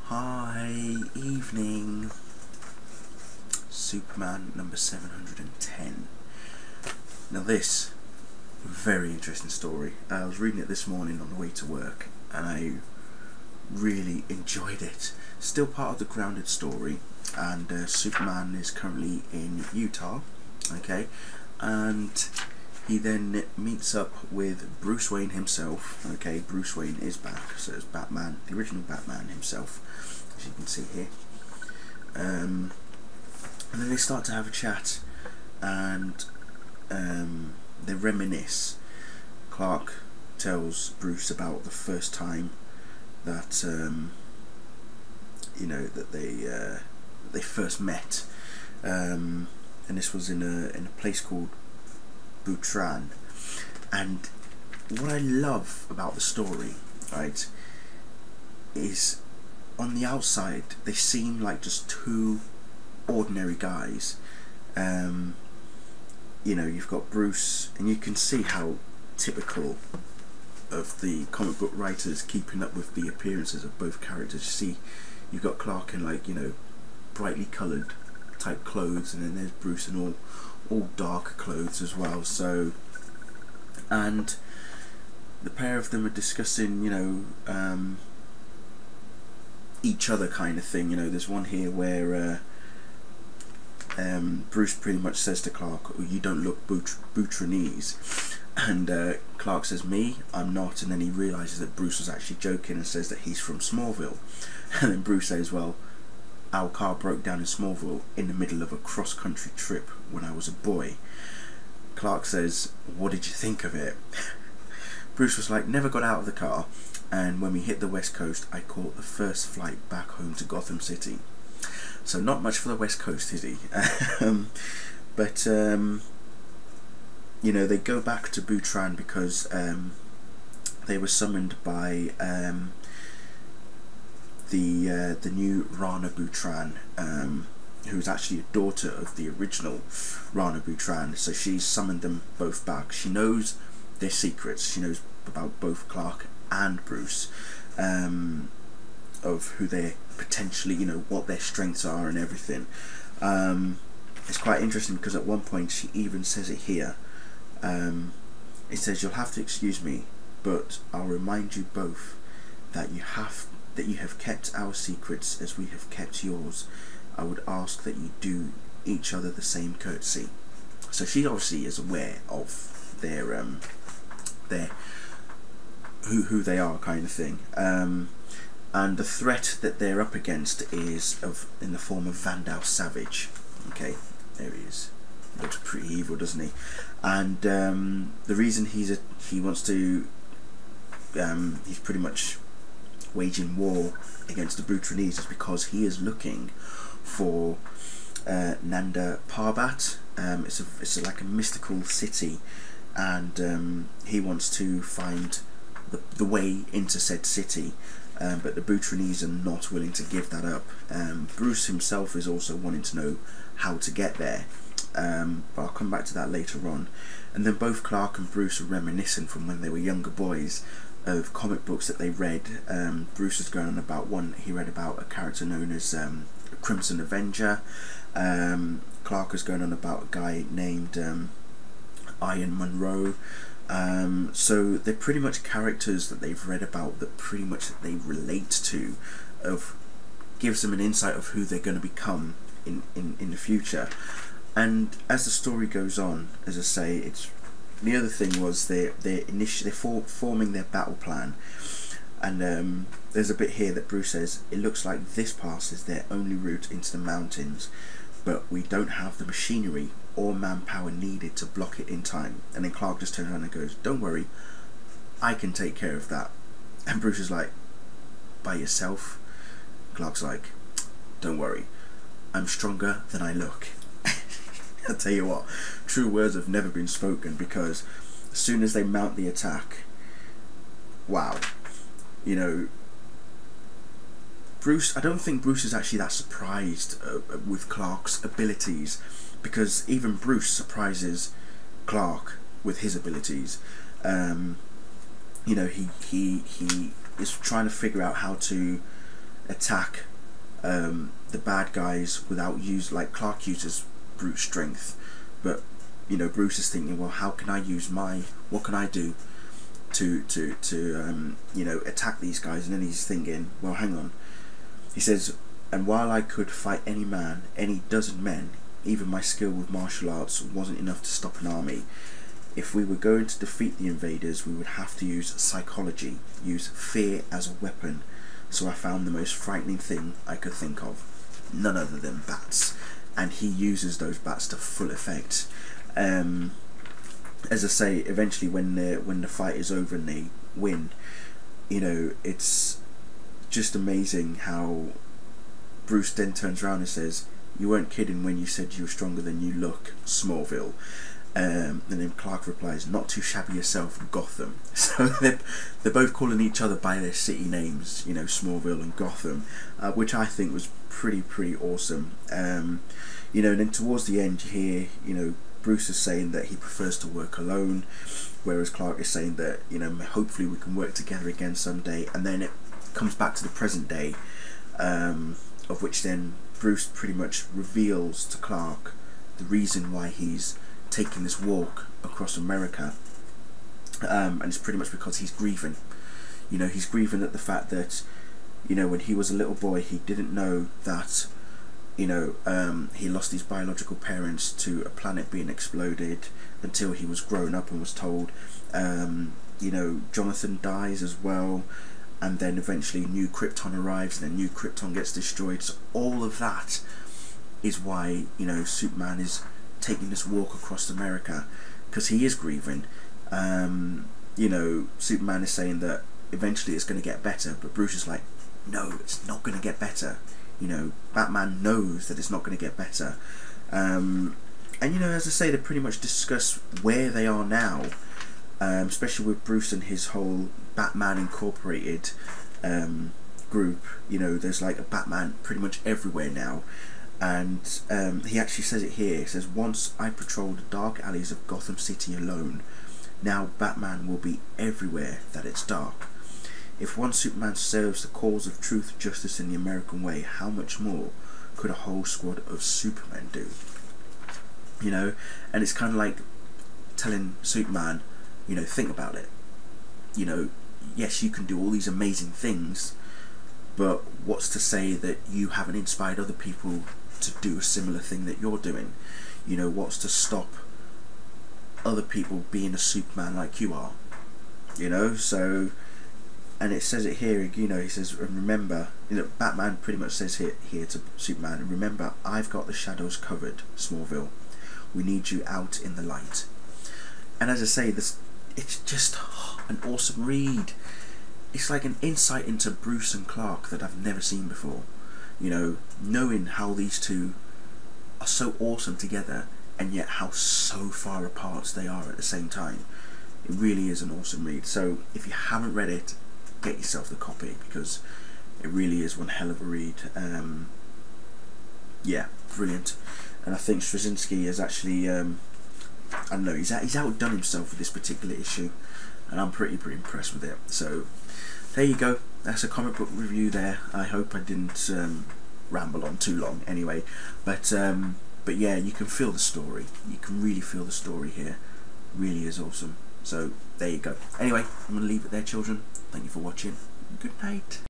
Hi, evening. Superman number 710. Now this, very interesting story. I was reading it this morning on the way to work and I really enjoyed it. Still part of the grounded story, and Superman is currently in Utah, okay, and he then meets up with Bruce Wayne himself. Okay, Bruce Wayne is back, so it's Batman, the original Batman himself, as you can see here. And then they start to have a chat, and they reminisce. Clark tells Bruce about the first time that that they first met, and this was in a place called Butraan. And what I love about the story, right, is on the outside they seem like just two ordinary guys. You've got Bruce, and you can see how typical of the comic book writers keeping up with the appearances of both characters. You see, you've got Clark in brightly coloured type clothes, and then there's Bruce in all dark clothes as well. So, and the pair of them are discussing each other kind of thing. There's one here where Bruce pretty much says to Clark, "Oh, you don't look Butraanese," and Clark says, "Me? I'm not," and then he realises that Bruce was actually joking and says that he's from Smallville, and then Bruce says, "Well, our car broke down in Smallville in the middle of a cross-country trip when I was a boy." Clark says, "What did you think of it?" Bruce was like, "Never got out of the car, and when we hit the West Coast I caught the first flight back home to Gotham City." So not much for the West Coast, is he? But they go back to Butraan because they were summoned by the new Rana Butraan, who's actually a daughter of the original Rana Butraan. So she's summoned them both back. She knows their secrets. She knows about both Clark and Bruce, of who they're potentially, what their strengths are and everything. It's quite interesting because at one point she even says it here. It says, "You'll have to excuse me, but I'll remind you both that you have kept our secrets as we have kept yours. I would ask that you do each other the same courtesy." So she obviously is aware of their who they are, kind of thing. And the threat that they're up against is in the form of Vandal Savage. Okay, there he is. Looks pretty evil, doesn't he? And the reason he's pretty much waging war against the Butraanese is because he is looking for Nanda Parbat. It's like a mystical city, and he wants to find the way into said city. But the Butraanese are not willing to give that up. Bruce himself is also wanting to know how to get there, but I'll come back to that later on. And then both Clark and Bruce are reminiscing from when they were younger boys of comic books that they read. Bruce is going on about one he read about a character known as Crimson Avenger. Clark is going on about a guy named Iron Monroe. So they're pretty much characters that they've read about, that pretty much they relate to, gives them an insight of who they're going to become in the future. And as the story goes on, as I say, the other thing was they're forming their battle plan. And there's a bit here that Bruce says, "It looks like this pass is their only route into the mountains, but we don't have the machinery or manpower needed to block it in time." And then Clark just turns around and goes, "Don't worry, I can take care of that." And Bruce is like, "By yourself?" Clark's like, "Don't worry, I'm stronger than I look." I'll tell you what, true words have never been spoken, because as soon as they mount the attack, wow, Bruce, I don't think Bruce is actually that surprised with Clark's abilities, because even Bruce surprises Clark with his abilities. He is trying to figure out how to attack the bad guys without like Clark uses brute strength, but you know, Bruce is thinking, well, how can I use what can I do to you know, attack these guys? And then he's thinking, well, hang on. He says, and while I could fight any man, any dozen men, even my skill with martial arts wasn't enough to stop an army. If we were going to defeat the invaders, we would have to use psychology, use fear as a weapon. So I found the most frightening thing I could think of, none other than bats, and he uses those bats to full effect. As I say, eventually when the fight is over and they win, you know, it's just amazing how Bruce then turns around and says, "You weren't kidding when you said you were stronger than you look, Smallville." And then Clark replies, "Not too shabby yourself, Gotham." So they're both calling each other by their city names, you know, Smallville and Gotham, which I think was pretty awesome. You know, and then towards the end you hear, you know, Bruce is saying that he prefers to work alone, whereas Clark is saying that, you know, hopefully we can work together again someday. And then it comes back to the present day, of which then Bruce pretty much reveals to Clark the reason why he's taking this walk across America, and it's pretty much because he's grieving. You know, he's grieving at the fact that, you know, when he was a little boy, he didn't know that, you know, he lost his biological parents to a planet being exploded until he was grown up and was told, you know, Jonathan dies as well, and then eventually New Krypton arrives, and then New Krypton gets destroyed. So all of that is why, you know, Superman is taking this walk across America, because he is grieving. You know, Superman is saying that eventually it's going to get better, but Bruce is like, no, it's not going to get better. You know, Batman knows that it's not going to get better. And you know, as I say, they pretty much discuss where they are now, especially with Bruce and his whole Batman Incorporated group. You know, there's like a Batman pretty much everywhere now. And he actually says it here. He says, "Once I patrolled the dark alleys of Gotham City alone. Now Batman will be everywhere that it's dark. If one Superman serves the cause of truth, justice in the American way, how much more could a whole squad of Supermen do?" You know, and it's kind of like telling Superman, you know, think about it. You know, yes, you can do all these amazing things, but what's to say that you haven't inspired other people to do a similar thing that you're doing? You know, what's to stop other people being a Superman like you are? You know, so, and it says it here, you know, he says, and remember, you know, Batman pretty much says here to Superman, and remember, I've got the shadows covered, Smallville. We need you out in the light. And as I say, this, it's just an awesome read. It's like an insight into Bruce and Clark that I've never seen before. You know, knowing how these two are so awesome together, and yet how so far apart they are at the same time. It really is an awesome read. So if you haven't read it, get yourself the copy, because it really is one hell of a read. Yeah, brilliant. And I think Straczynski is actually, I don't know, he's outdone himself with this particular issue, and I'm pretty impressed with it. So there you go. That's a comic book review there. I hope I didn't ramble on too long anyway, but yeah, you can feel the story. You can really feel the story here. Really is awesome. So there you go. Anyway, I'm going to leave it there, children. Thank you for watching. Good night.